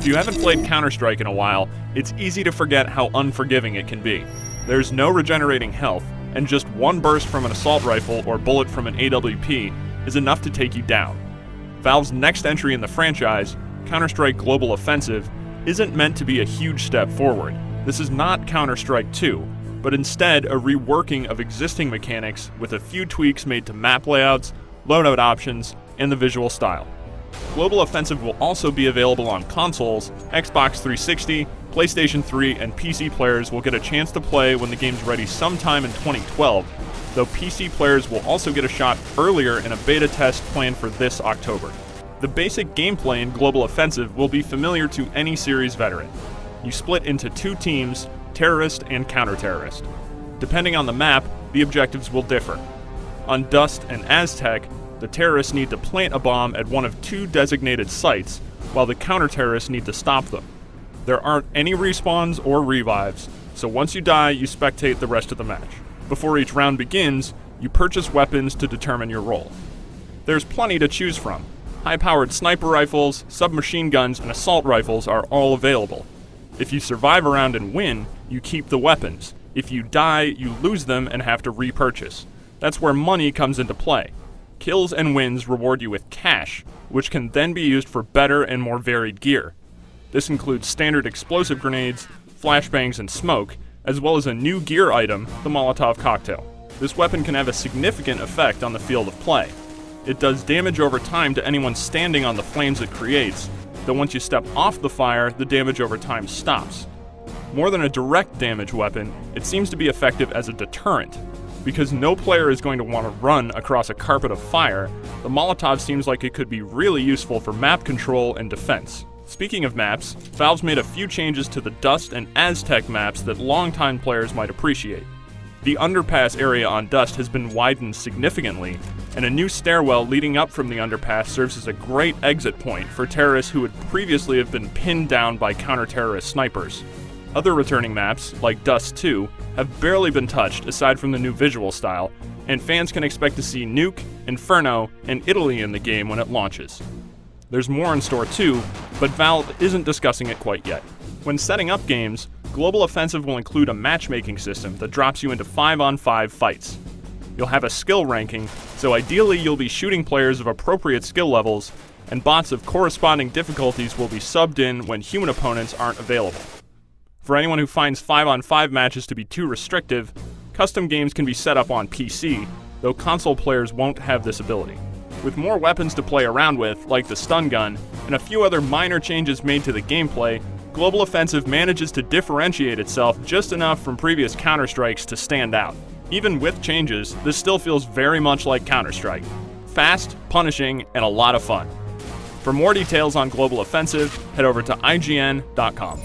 If you haven't played Counter-Strike in a while, it's easy to forget how unforgiving it can be. There's no regenerating health, and just one burst from an assault rifle or bullet from an AWP is enough to take you down. Valve's next entry in the franchise, Counter-Strike Global Offensive, isn't meant to be a huge step forward. This is not Counter-Strike 2, but instead a reworking of existing mechanics with a few tweaks made to map layouts, loadout options, and the visual style. Global Offensive will also be available on consoles. Xbox 360, PlayStation 3, and PC players will get a chance to play when the game's ready sometime in 2012, though PC players will also get a shot earlier in a beta test planned for this October. The basic gameplay in Global Offensive will be familiar to any series veteran. You split into two teams, terrorist and counter-terrorist. Depending on the map, the objectives will differ. On Dust and Aztec, the terrorists need to plant a bomb at one of two designated sites, while the counter-terrorists need to stop them. There aren't any respawns or revives, so once you die, you spectate the rest of the match. Before each round begins, you purchase weapons to determine your role. There's plenty to choose from. High-powered sniper rifles, submachine guns, and assault rifles are all available. If you survive a round and win, you keep the weapons. If you die, you lose them and have to repurchase. That's where money comes into play. Kills and wins reward you with cash, which can then be used for better and more varied gear. This includes standard explosive grenades, flashbangs, and smoke, as well as a new gear item, the Molotov cocktail. This weapon can have a significant effect on the field of play. It does damage over time to anyone standing on the flames it creates, though once you step off the fire, the damage over time stops. More than a direct damage weapon, it seems to be effective as a deterrent. Because no player is going to want to run across a carpet of fire, the Molotov seems like it could be really useful for map control and defense. Speaking of maps, Valve's made a few changes to the Dust and Aztec maps that longtime players might appreciate. The underpass area on Dust has been widened significantly, and a new stairwell leading up from the underpass serves as a great exit point for terrorists who would previously have been pinned down by counter-terrorist snipers. Other returning maps, like Dust 2, have barely been touched aside from the new visual style, and fans can expect to see Nuke, Inferno, and Italy in the game when it launches. There's more in store too, but Valve isn't discussing it quite yet. When setting up games, Global Offensive will include a matchmaking system that drops you into 5-on-5 fights. You'll have a skill ranking, so ideally you'll be shooting players of appropriate skill levels, and bots of corresponding difficulties will be subbed in when human opponents aren't available. For anyone who finds 5-on-5 matches to be too restrictive, custom games can be set up on PC, though console players won't have this ability. With more weapons to play around with, like the stun gun, and a few other minor changes made to the gameplay, Global Offensive manages to differentiate itself just enough from previous Counter-Strikes to stand out. Even with changes, this still feels very much like Counter-Strike. Fast, punishing, and a lot of fun. For more details on Global Offensive, head over to IGN.com.